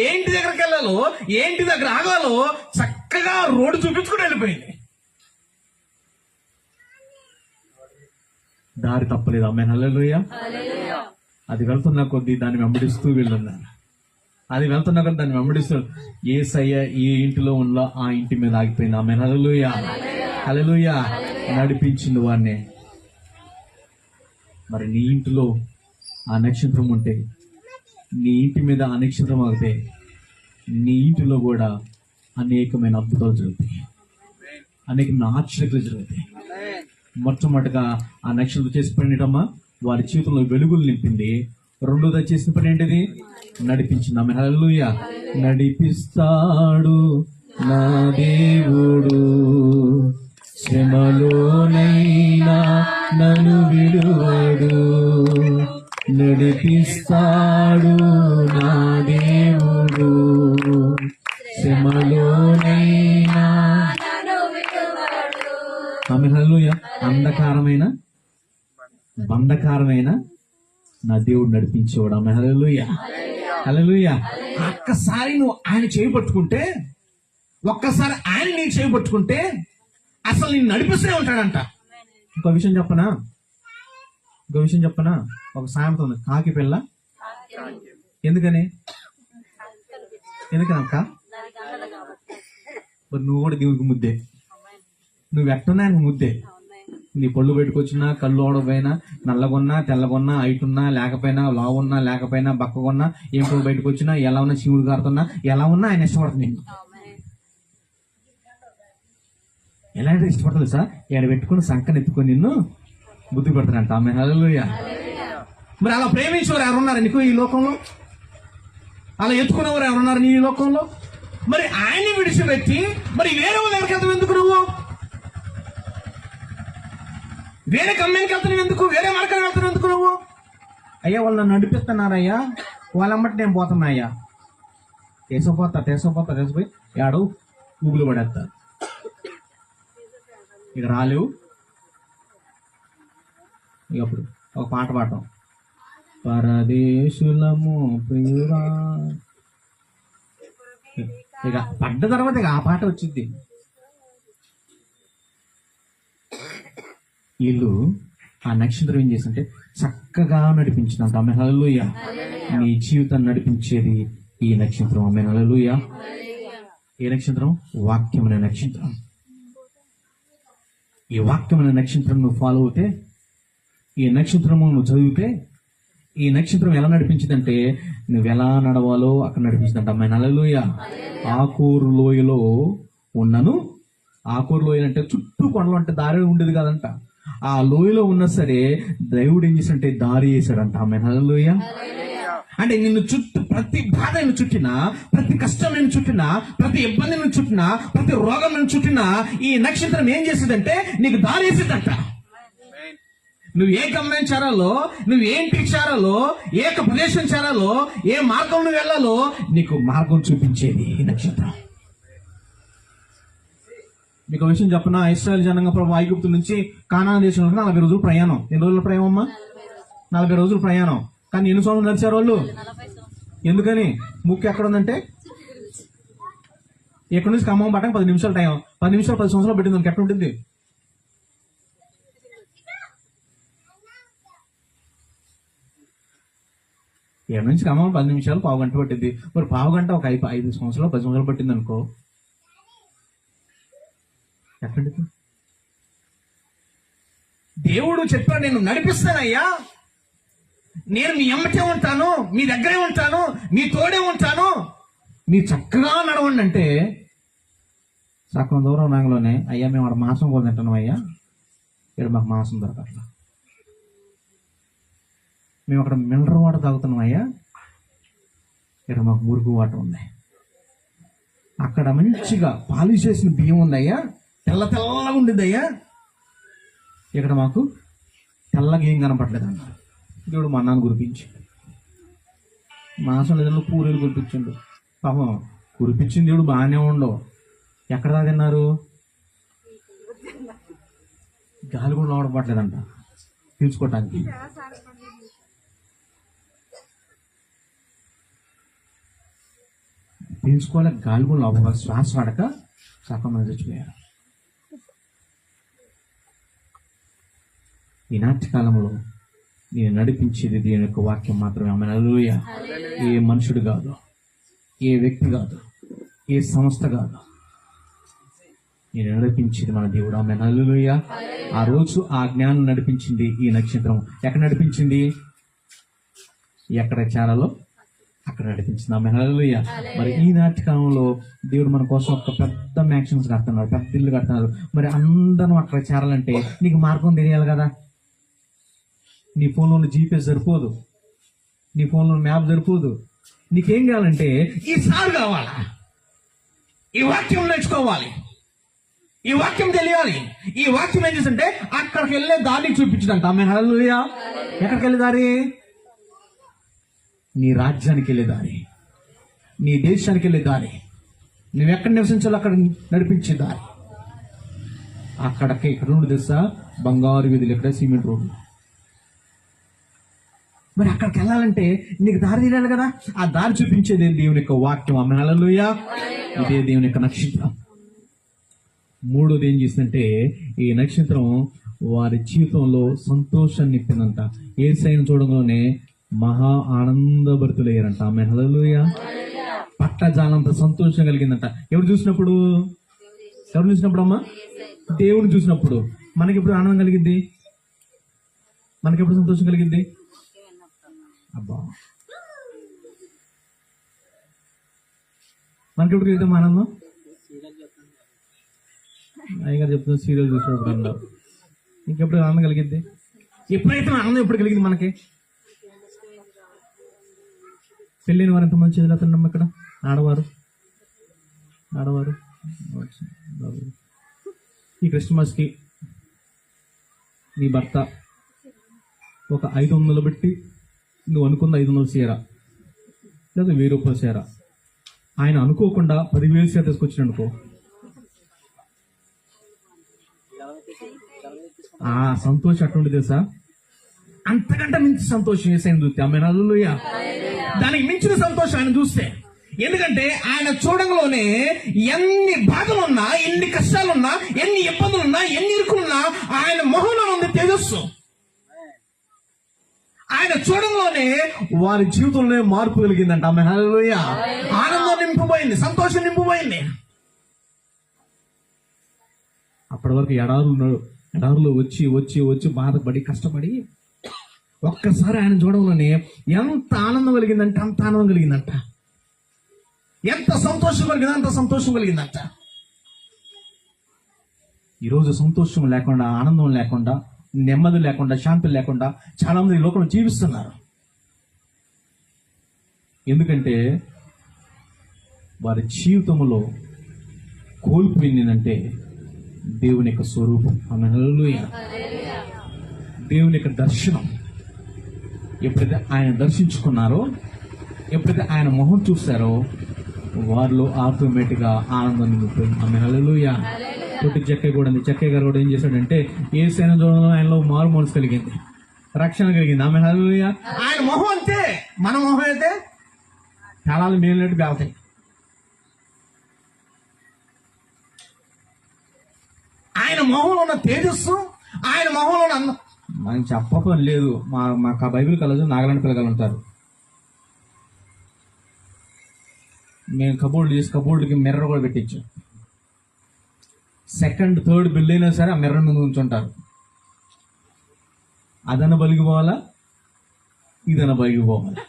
ఏంటి దగ్గరికి వెళ్ళాలో, ఏంటి దగ్గర ఆగాలో చక్కగా రోడ్డు చూపించుకుని వెళ్ళిపోయింది. దారి తప్పలేదు. ఆమె హల్లెలూయా. అది వెళ్తున్న కొద్దీ దాన్ని వెంబడిస్తూ వెళ్ళున్నారు. అది వెళ్తున్న కొద్దీ దాన్ని వెంబడిస్తూ యేసయ్య ఏ ఇంటిలో ఉందో ఆ ఇంటి మీద ఆగిపోయింది. ఆమె హల్లెలూయా హల్లెలూయా. నడిపించింది వారిని. మరి నీ ఇంటిలో ఆ నక్షత్రం ఉంటే, నీ ఇంటి మీద ఆ నక్షత్రం ఆగితే నీ ఇంటిలో కూడా అనేకమైన అద్భుతాలు జరుగుతాయి, అనేకమైన ఆశ్చర్యాలు జరుగుతాయి. మొట్టమొదటిగా ఆ నక్షత్రం చేసిన పని ఏంటమ్మా? వారి జీవితంలో వెలుగులు నింపింది. రెండోది చేసిన పని ఏంటిది? నడిపించింది. ఆమె హల్లెలూయా. నడిపిస్తాడు నా దేవుడు, శ్రమలోనైనా నన్ను విడువడు. నడిపిస్తాడు నా దేవుడు, శ్రమలోనైనా. ఆమె హల్లెలూయా. బంధకారమైన నా దేవుడు నడిపించేవాడు. ఆమె హల్లెలూయా హల్లెలూయా. ఒక్కసారి నువ్వు ఆయన చేయబట్టుకుంటే, ఒక్కసారి ఆయన నీ చేయబట్టుకుంటే అసలు నేను నడిపిస్తూనే ఉంటాడంట. ఇంకో విషయం చెప్పనా? ఒక సామెత ఉంది, కాకి పిల్ల. ఎందుకని అక్క? నువ్వు కూడా దేవుడికి ముద్దే. నువ్వు ఎట్టున్నా ఆయనకు ముద్దే. నీ పళ్ళు పెట్టుకొచ్చినా, కళ్ళు ఓడపోయినా, నల్లగొన్నా తెల్లగొన్నా, హైటున్నా లేకపోయినా, లావున్నా లేకపోయినా, బక్కగొన్నా, ఏం పళ్ళు బయటకు వచ్చినా, ఎలా ఉన్నా శివుడు గారుతున్నా, ఎలా ఉన్నా ఆయన ఇష్టపడుతుంది నిన్ను. ఎలా అంటే ఇష్టపడతాడు సార్? ఎడ పెట్టుకుని సంకని ఎత్తుకొని నిన్ను బుద్ధి పెడతాడంట. ఆమె హల్లెలూయా. మరి అలా ప్రేమించేవారు ఎవరున్నారు నీకు ఈ లోకంలో? అలా ఎత్తుకునేవారు ఎవరున్నారు నీ ఈ లోకంలో? మరి ఆయన్ని విడిచిపెట్టి మరి వేరే వాళ్ళ దగ్గరికి వెళ్తావు ఎందుకు? నువ్వు వేరే కంపెనీకి వెళ్తున్నావు ఎందుకు? వేరే మార్కెట్కి వెళ్తున్నావు ఎందుకు? నువ్వు అయ్యా వాళ్ళు నన్ను నడిపిస్తున్నారయ్యా, వాళ్ళమ్మటి నేను పోతున్నా అయ్యా. తీసుకుపోయి ఏడో ఊగులు పడేస్తారు. ఇక రాలేవు. ఇక అప్పుడు ఒక పాట పాడటం, పరదేశులము ప్రియురా. ఇక పడ్డ తర్వాత ఇక ఆ పాట వచ్చింది. వీళ్ళు ఆ నక్షత్రం ఏం చేసిందంటే చక్కగా నడిపించిందంట. ఆమె హల్లెలూయా. నీ జీవితాన్ని నడిపించేది ఈ నక్షత్రం. ఆమె హల్లెలూయా. ఏ నక్షత్రం? వాక్యం అనే నక్షత్రం. ఈ వాక్యం అనే నక్షత్రం నువ్వు ఫాలో అవుతే, ఈ నక్షత్రము నువ్వు చదివితే, ఈ నక్షత్రం ఎలా నడిపించిందంటే నువ్వు ఎలా నడవాలో అక్కడ నడిపించిందంట. అమ్మాయి హల్లెలూయా. ఆకూరు లోయలో ఉన్నను. ఆకూరు లోయ అంటే చుట్టూ కొండలు, అంటే దారి ఉండేది కాదంట. ఆ లోయలో ఉన్నా సరే దేవుడు ఏం చేశాడంటే దారి వేశాడంట. అమ్మాయి హల్లెలూయా. అంటే నిన్ను చుట్టూ ప్రతి బాధ నిన్ను చుట్టినా, ప్రతి కష్టం నిన్ను చుట్టినా, ప్రతి ఇబ్బంది నిన్ను చుట్టినా, ప్రతి రోగం నిన్ను చుట్టినా ఈ నక్షత్రం ఏం చేసేదంటే నీకు దారి వేసేదంట. నువ్వు ఏ గమ్యం చేరాలో, నువ్వు ఏంటి చేరాలో, ఏ ప్రదేశం చేరాలో, ఏ మార్గం నువ్వు వెళ్ళాలో నీకు మార్గం చూపించేది ఈ నక్షత్రం. మీకు విషయం చెప్పనా? ఇశ్రాయేల్ జనాంగం ప్రభు ఐగుప్తు నుంచి కానాను దేశంలో 40 రోజులు ప్రయాణం. ఎన్ని రోజుల ప్రయాణం అమ్మా? 40 రోజులు ప్రయాణం. కానీ ఎన్ని సంవత్సరాలు నడిచారు వాళ్ళు? ఎందుకని? ముక్కు ఎక్కడ ఉందంటే ఎక్కడి నుంచి ఖమ్మం పట్టక 10 నిమిషాలు టైం, 10 నిమిషాలు 10 సంవత్సరాలు పెట్టింది దానికి ఎట్లా ఉంటుంది? ఎక్కడి నుంచి ఖమ్మం 10 నిమిషాలు, పావు గంట పట్టింది. మరి పావు గంట ఒక 5 సంవత్సరాలు 10 సంవత్సరాలు పట్టింది అనుకో, ఎక్కడికి? దేవుడు చెప్పాడు, నేను నడిపిస్తానయ్యా, నేను మీ ఎమ్మటే ఉంటాను, మీ దగ్గరే ఉంటాను, మీ తోడే ఉంటాను, మీరు చక్కగా నడవండి అంటే సగం దూరం నాగలోనే, అయ్యా మేము అక్కడ మాంసం కూడా తింటున్నాం అయ్యా, ఇక్కడ మాకు మాంసం దొరకట్లా. మేము అక్కడ మినరల్ వాటర్ తాగుతున్నాం అయ్యా, ఇక్కడ మాకు మురుగు వాటర్ ఉంది. అక్కడ మంచిగా పాలిష్ చేసిన బియ్యం ఉందయ్యా, తెల్ల తెల్లగా ఉండిద్ది అయ్యా, ఇక్కడ మాకు తెల్లగా ఏం కనపడలేదు అన్న. దేవుడు మా అన్నాన్ని కురిపించి, మాంసం లేదంలో పూరీలు కురిపించిండు. పాపం కురిపించింది దేవుడు బాగానే ఉండవు. ఎక్కడ దాకా తిన్నారు? గాలి కూడా లోపడపట్లేదంట పీల్చుకోవటానికి. పీల్చుకోలేక గాలి కూడా లోపల శ్వాస పడక సగం మంది చచ్చిపోయారు. ఈనాటి కాలంలో నేను నడిపించేది దేవుని యొక్క వాక్యం మాత్రమే. ఆమె హల్లెలూయా. ఏ మనుషుడు కాదు, ఏ వ్యక్తి కాదు, ఏ సంస్థ కాదు, నేను నడిపించేది మన దేవుడు. ఆమె హల్లెలూయా. ఆ రోజు ఆ జ్ఞానం నడిపించింది ఈ నక్షత్రం. ఎక్కడ నడిపించింది? ఎక్కడ చేరాలో అక్కడ నడిపించింది. ఆమె హల్లెలూయా. మరి ఈనాటి కాలంలో దేవుడు మన కోసం ఒక పెద్ద మ్యాక్షన్స్ కడుతున్నాడు, పెద్ద ఇల్లు కడుతున్నారు. మరి అందరం అక్కడ చేరాలంటే నీకు మార్గం తెలియాలి కదా. నీ ఫోన్లో జీపీఎస్ సరిపోదు, నీ ఫోన్లో మ్యాప్ సరిపోదు. నీకేం కావాలంటే ఈ సార్ కావాలా, ఈ వాక్యం నేర్చుకోవాలి, ఈ వాక్యం తెలియాలి. ఈ వాక్యం ఏం చేస్తుంటే అక్కడికి వెళ్ళే దారిని చూపించదంట. ఆమె హల్లెలూయా. ఎక్కడికి వెళ్ళే దారి? నీ రాజ్యానికి వెళ్ళే దారి, నీ దేశానికి వెళ్ళే దారి, నువ్వు ఎక్కడ నివసించాలో అక్కడ నడిపించే దారి. అక్కడికి ఇక్కడ నుండి తెలుసా బంగారు వీధులు, ఎక్కడ సిమెంట్ రోడ్లు. మరి అక్కడికి వెళ్ళాలంటే నీకు దారి తెలియాలి కదా. ఆ దారి చూపించేది దేవుని యొక్క వాక్యం. ఆమె హల్లెలూయా. ఇదే దేవుని యొక్క నక్షత్రం. మూడోది ఏం చేసిందంటే ఈ నక్షత్రం వారి జీవితంలో సంతోషాన్ని నింపిందంట. యేసయ్యను చూడంలోనే మహా ఆనందభరితులయ్యారంట. ఆమె హల్లెలూయా. పట్టజాలంత సంతోషం కలిగిందంట. ఎవరు చూసినప్పుడు? ఎవరు చూసినప్పుడు అమ్మా? దేవుడిని చూసినప్పుడు. మనకెప్పుడు ఆనందం కలిగింది? మనకెప్పుడు సంతోషం కలిగింది? అబ్బా, మనకెప్పుడు కలిగితే ఆనందం? అయ్యగారు చెప్తున్నా సీరియల్ చూసినప్పుడు అన్నారు. ఇంకెప్పుడు ఆనందం కలిగింది? ఎప్పుడైతే ఆనందం ఎప్పుడు కలిగింది మనకి? పెళ్ళైన వారు ఎంతమంది చేతులుతున్నాం ఇక్కడ? ఆడవారు ఈ క్రిస్మస్కి నీ భర్త ఒక 500 పెట్టి నువ్వు అనుకున్న 500 చీరా లేదా 1000 రూపాయల చీర ఆయన అనుకోకుండా 10,000 చీర తీసుకొచ్చిన అనుకో, ఆ సంతోషం అటువంటి తెలుసా? అంతకంటే మించి సంతోషం వేసాయని చూస్తే. ఆమె హల్లెలూయా. దానికి మించిన సంతోషం ఆయన చూస్తే. ఎందుకంటే ఆయన చూడంలోనే ఎన్ని బాధలున్నా, ఎన్ని కష్టాలున్నా, ఎన్ని ఇబ్బందులున్నా, ఎన్ని ఇరుకులున్నా ఆయన మొహంలో ఉంది తేజస్సు. ఆయన చూడంలోనే వారి జీవితంలో మార్పు కలిగిందంట. ఆమె హల్లెలూయా. ఆనందం నింపుపోయింది, సంతోషం నింపుపోయింది. అప్పటి వరకు ఎడారులో వచ్చి బాధపడి కష్టపడి ఒక్కసారి ఆయన చూడంలోనే ఎంత ఆనందం కలిగిందంటే అంత ఆనందం కలిగిందంట. ఎంత సంతోషం కలిగిందో అంత సంతోషం కలిగిందంట. ఈరోజు సంతోషం లేకుండా, ఆనందం లేకుండా, నెమ్మది లేకుండా, శాంతి లేకుండా చాలా మంది ఈ లోకంలో జీవిస్తున్నారు. ఎందుకంటే వారి జీవితంలో కోల్పోయిందంటే దేవుని యొక్క స్వరూపం. ఆమె హల్లెలూయా. దేవుని యొక్క దర్శనం. ఎప్పుడైతే ఆయన దర్శించుకున్నారో, ఎప్పుడైతే ఆయన మొహం చూస్తారో వారిలో ఆటోమేటిక్గా ఆనందం నిండిపోయింది. ఆమె హల్లెలూయా. తోటి చెక్కయ్య కూడా ఉంది. చెక్కయ్య గారు కూడా ఏం చేశాడంటే యేసయ్యను చూడడంలో ఆయనలో మారు మనసు కలిగింది, రక్షణ కలిగింది. ఆమె హల్లెలూయా. ఆయన మొహం అంతే, మన మొహం అయితే చాలా మేలినట్టు బేవతాయి. ఆయన మొహంలో ఉన్న తేజస్సు, ఆయన మొహంలో ఉన్న అందం మనం చెప్పకం లేదు. మాకు ఆ బైబిల్ కలదు, నాగలాంటి పిల్లలు ఉంటారు. మేము కబోర్డ్ చేసి కబోర్డ్కి మిర్రర్ కూడా పెట్టించాం. సెకండ్ థర్డ్ బిల్ అయినా సరే ఆ మిర్రర్ ముందు ఉంచుంటారు. అదన బలిగిపోవాలా, ఇదన బలిగిపోవాలా,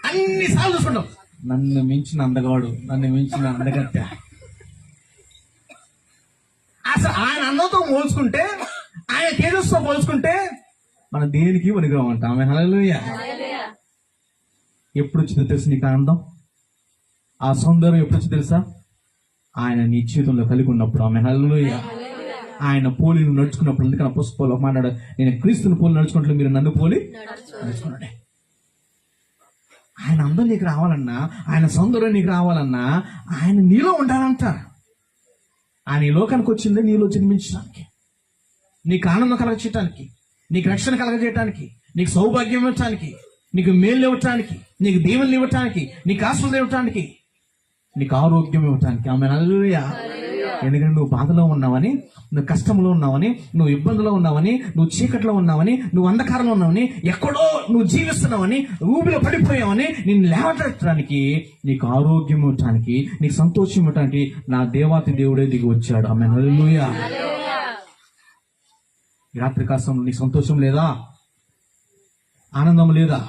అన్నిసార్లు చూసుకుంటాం. నన్ను మించిన అందగాడు, నన్ను మించిన అందగత్త. అసలు ఆయన అందంతో పోల్చుకుంటే, ఆయన తేజస్సుతో పోల్చుకుంటే మన దేనికి వనిగ్రహం ఆమె. హల్లెలూయా. ఎప్పుడు వచ్చిందో తెలుసు నీకు ఆనందం, ఆ సౌందర్యం ఎప్పుడు వచ్చిందో తెలుసా? ఆయన నీ జీవితంలో కలిగి ఉన్నప్పుడు. ఆమె. హల్లెలూయా. ఆయన పోలి నువ్వు నడుచుకున్నప్పుడు. అందుకని అపోస్తలులు మాట్లాడు, నేను క్రీస్తుని పోలి నడుచుకున్నట్లు మీరు నన్ను పోలి నడుచుకున్నాడే. ఆయన అందం నీకు రావాలన్నా, ఆయన సౌందర్యం నీకు రావాలన్నా ఆయన నీలో ఉండాలంట. ఆయన ఈ లోకానికి వచ్చిందే నీలో జన్మించడానికి, నీకు ఆనందం కలగచేయటానికి, నీకు రక్షణ కలగజేయటానికి, నీకు సౌభాగ్యం ఇవ్వటానికి, నీకు మేలు ఇవ్వటానికి, నీకు దీవెనలు ఇవ్వటానికి, నీకు ఆశీర్వాదం ఇవ్వటానికి, నీకు ఆరోగ్యం ఇవ్వటానికి. ఆమె. హల్లెలూయా. ఎందుకంటే నువ్వు బాధలో ఉన్నావని, నువ్వు కష్టంలో ఉన్నావని, నువ్వు ఇబ్బందిలో ఉన్నావని, నువ్వు చీకట్లో ఉన్నావని, నువ్వు అంధకారంలో ఉన్నావని, ఎక్కడో నువ్వు జీవిస్తున్నావని, ఊబిలో పడిపోయావని, నిన్ను లేవటడానికి, నీకు ఆరోగ్యం ఇవ్వటానికి, నీకు సంతోషం ఇవ్వటానికి నా దేవాతి దేవుడే దిగి వచ్చాడు. ఆమె. హల్లెలూయా. ఈ రాత్రి కాలంలో నీకు సంతోషం లేదా? ఆనందం లేదా?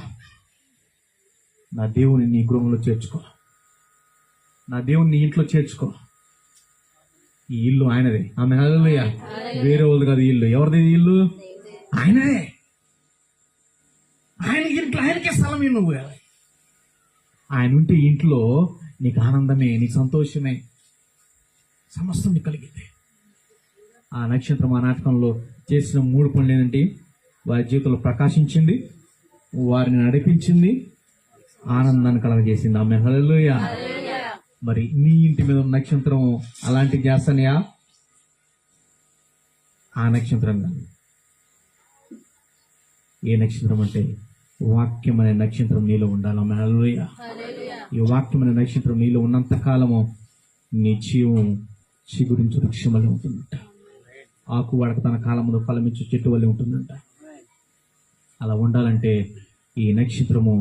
నా దేవుని నీ గృహంలో చేర్చుకో, నా దేవుని నీ ఇంట్లో చేర్చుకో. ఈ ఇల్లు ఆయనదే. ఆమె. హల్లెలూయా. వేరే వాళ్ళు కాదు. ఇల్లు ఎవరిది? ఇల్లు ఆయనదే. ఆయన ఇంట్లో ఆయనకే స్థలం. నువ్వు ఆయన ఉంటే ఇంట్లో నీకు ఆనందమే, నీకు సంతోషమే, సమస్తం నీకు కలిగింది. ఆ నక్షత్రం ఆ నాటకంలో చేసిన 3 పనులు ఏంటంటే, వారి జీవితంలో ప్రకాశించింది, వారిని నడిపించింది, ఆనందాన్ని కలగజేసింది. ఆమె. హల్లెలూయా. మరి నీ ఇంటి మీద ఉన్న నక్షత్రం అలాంటి చేస్తానయా? ఆ నక్షత్రం కాదు. ఏ నక్షత్రం అంటే వాక్యం అనే నక్షత్రం నీలో ఉండాలి. ఆమె. హల్లెలూయా. ఈ వాక్యం అనే నక్షత్రం నీలో ఉన్నంత కాలము నీ జీవం చిగురించు వృక్షం వల్లే ఉంటుందంట. ఆకు వాడక తన కాలంలో ఫలమించు చెట్టు వల్లే ఉంటుందంట. అలా ఉండాలంటే ఈ నక్షత్రము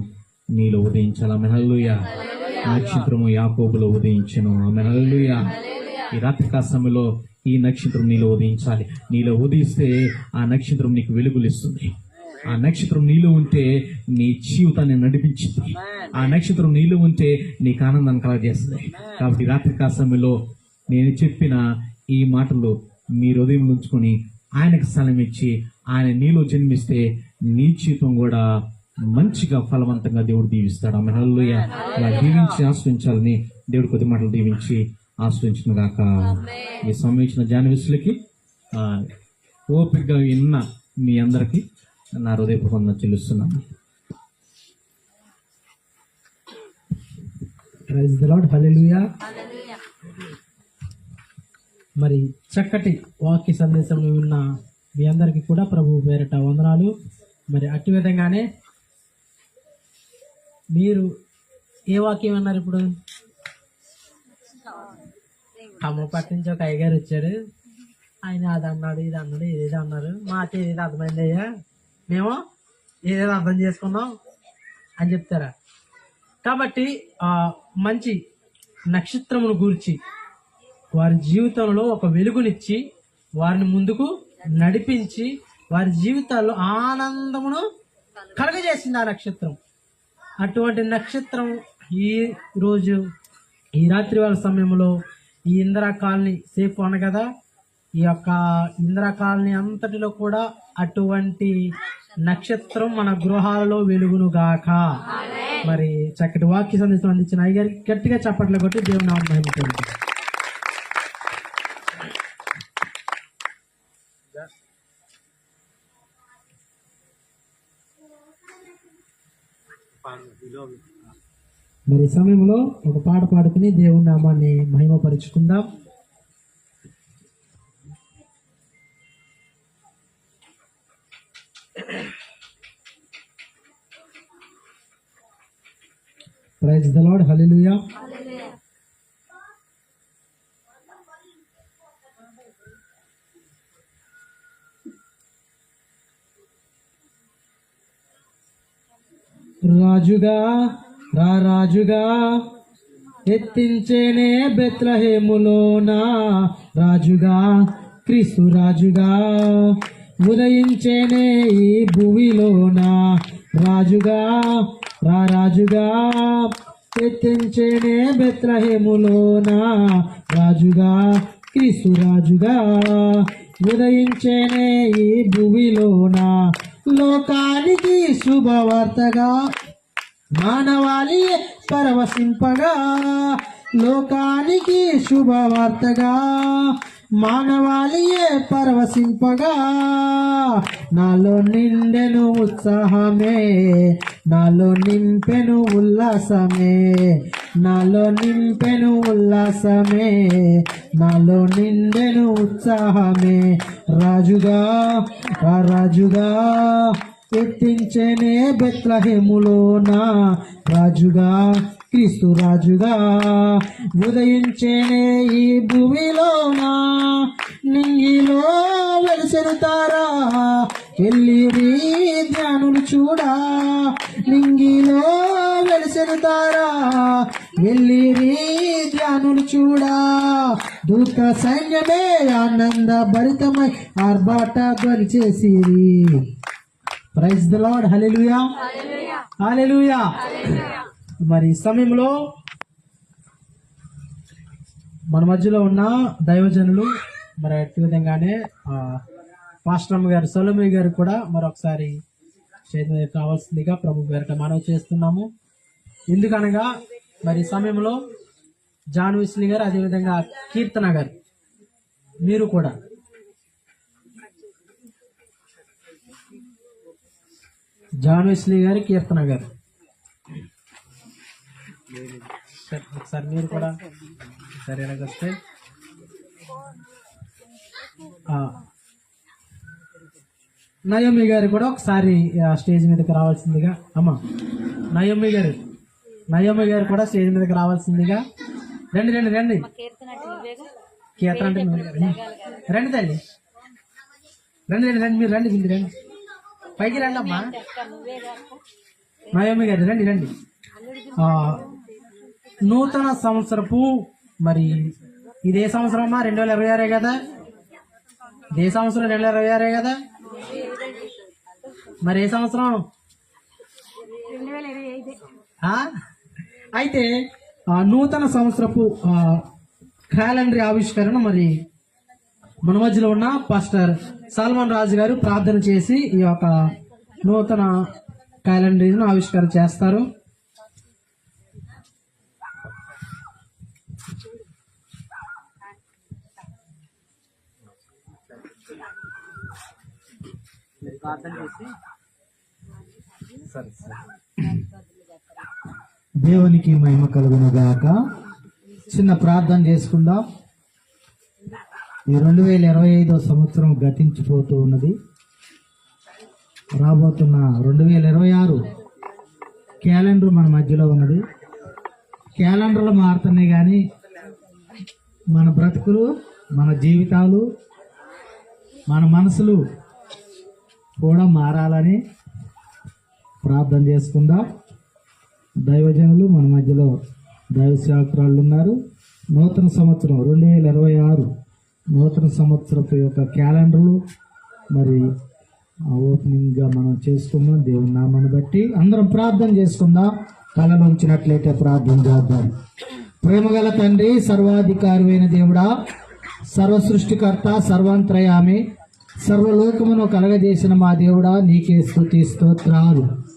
నీలో ఉదయించాలి. ఆమె. హల్లెలూయా. నక్షత్రము యాకోబులో ఉదయించెను. ఆమె. హల్లెలూయా. ఈ రాత్రికాల సమయంలో ఈ నక్షత్రం నీలో ఉదయించాలి. నీలో ఉదయిస్తే ఆ నక్షత్రం నీకు వెలుగులు ఇస్తుంది. ఆ నక్షత్రం నీలో ఉంటే నీ జీవితాన్ని నడిపించింది. ఆ నక్షత్రం నీలో ఉంటే నీకు ఆనందాన్ని కలగజేస్తుంది. కాబట్టి రాత్రికాల సమయంలో నేను చెప్పిన ఈ మాటలు మీ హృదయం ఉంచుకొని ఆయనకు స్థలం ఇచ్చి ఆయన నీలో జన్మిస్తే నీ జీవితం కూడా మంచిగా ఫలవంతంగా దేవుడు దీవిస్తాడు. ఆమె. హల్లెలూయా. అలా దీవించి ఆశ్రయించాలని దేవుడు కొద్ది మాటలు దీవించి ఆశ్రయించిన గాక. ఈ సమయించిన జానవిసులకి ఓపికగా విన్న మీ అందరికి నా హృదయపూర్వకంగా చెల్లిస్తున్నాను. Praise the lord. హల్లెలూయా. మరి చక్కటి వాక్య సందేశం విన్న మీ అందరికీ కూడా ప్రభు పేరిట వందనాలు. మరి అట్టి విధంగానే మీరు ఏ వాక్యం అన్నారు? ఇప్పుడు అమ్మపట్టి నుంచి ఒక అయ్యగారు వచ్చాడు. ఆయన అది అన్నాడు, ఇది అన్నాడు, ఏదేదో అన్నారు. మాకు ఏదేదో అర్థమైంది అయ్యా, మేము ఏదేదో అర్థం చేసుకున్నాం అని చెప్తారా? కాబట్టి మంచి నక్షత్రమును గూర్చి వారి జీవితంలో ఒక వెలుగునిచ్చి వారిని ముందుకు నడిపించి వారి జీవితాల్లో ఆనందమును కలగజేసింది ఆ నక్షత్రం. అటువంటి నక్షత్రం ఈ రోజు ఈ రాత్రి వాళ్ళ సమయంలో ఈ ఇందిరా కాలనీ సేఫ్ అన కదా, ఈ యొక్క ఇందిరా కాలనీ అంతటిలో కూడా అటువంటి నక్షత్రం మన గృహాలలో వెలుగును గాక. మరి చక్కటి వాక్య సందేశం అందించిన అయ్యగారికి గట్టిగా చప్పట్లు కొట్టి దేవుని నామమున మహిమ కలుగును. మరి సమయంలో ఒక పాట పాడుకుని దేవుని నామాన్ని మహిమపరుచుకుందాం. Praise the lord. హల్లెలూయా. రాజుగా రాజుగా ఎత్తించేనే బెత్లహేములోన రాజుగా క్రీస్తు రాజుగా ఉదయించేనే ఈ భూమిలోన రాజుగా రాజుగా ఎత్తించేనే బెత్లహేములోన రాజుగా క్రీస్తు రాజుగా ఉదయించేనే ఈ భూమిలోన లోకానికి శుభవార్తగా మానవాళి పరవశింపగా లోకానికి శుభవార్తగా మానవాళియే పరవశింపగా నాలో నిండెను ఉత్సాహమే నాలో నింపెను ఉల్లాసమే నాలో నింపెను ఉల్లాసమే నాలో నిండెను ఉత్సాహమే రాజుగా రాజుగా ఎత్తించేనే బెత్లహేములోన రాజుగా క్రీస్తు రాజుగా ఉదయించేనే ఈ భూమిలోన నింగిలో వెలిసెను తారా ఎల్లిరి ధ్యానులు చూడా నింగిలో వెలిసెను తారా ఎల్లిరి ధ్యానులు చూడా దూత సైన్యమే ఆనంద భరితమై ఆర్భాట ధ్వని చేసిరి. Praise the lord. హల్లెలూయా హల్లెలూయా. మరి ఈ సమయంలో మన మధ్యలో ఉన్న దైవజనులు మరి అట్టి విధంగానే పాస్టరమ్మ గారు సొలొమీ గారు కూడా మరొకసారి చేతి కావాల్సిందిగా ప్రభు పేరిట మనవి చేస్తున్నాము. ఎందుకనగా మరి ఈ సమయంలో జాన్ వెస్లీ గారు అదేవిధంగా కీర్తన గారు మీరు కూడా జాన్ వెస్లీ గారు కీర్తన గారు ఒకసారి మీరు కూడా సరే ఎలాగొస్తే నయోమి గారు కూడా ఒకసారి స్టేజ్ మీదకి రావాల్సిందిగా అమ్మా నయోమి గారు కూడా స్టేజ్ మీదకి రావాల్సిందిగా రండి రండి రండి కీర్తన అంటే రండి తల్లి రండి రండి రండి మీరు రండి మీరు రండి పైకి రండి అమ్మా నయోమి గారు రండి రండి. నూతన సంవత్సరపు మరి ఇదే సంవత్సరం అమ్మా 2026 కదా ఇదే సంవత్సరం 2026 కదా మరి ఏ సంవత్సరం అయితే నూతన సంవత్సరపు క్యాలెండర్ ఆవిష్కరణ మరి మన మధ్యలో ఉన్న పాస్టర్ సల్మాన్ రాజు గారు ప్రార్థన చేసి ఈ యొక్క నూతన క్యాలెండర్ను ఆవిష్కరణ చేస్తారు. దేవునికి మహిమ కలుగును గాక. చిన్న ప్రార్థన చేసుకుందాం. ఈ 2025 సంవత్సరం గతించిపోతూ ఉన్నది. రాబోతున్న 2026 క్యాలెండర్ మన మధ్యలో ఉన్నది. క్యాలెండర్లు మారుతున్నాయి కానీ మన బ్రతుకులు, మన జీవితాలు, మన మనసులు కూడా మారాలని ప్రార్థన చేసుకుందాం. దైవజనులు మన మధ్యలో దైవ సేవకురాళ్ళు ఉన్నారు. నూతన సంవత్సరం 2026 నూతన సంవత్సరపు యొక్క క్యాలెండర్లు మరి ఓపెనింగ్గా మనం చేసుకుందాం. దేవుని నామాన్ని బట్టి అందరం ప్రార్థన చేసుకుందాం. కళలు ఉంచినట్లయితే ప్రార్థన చేద్దాం. ప్రేమగల తండ్రి, సర్వాధికారి అయిన దేవుడా, సర్వ సృష్టికర్త, సర్వాంతరయామి, సర్వలోకమును కలగజేసిన మా దేవుడా, నీకే స్తుతి స్తోత్రాలు.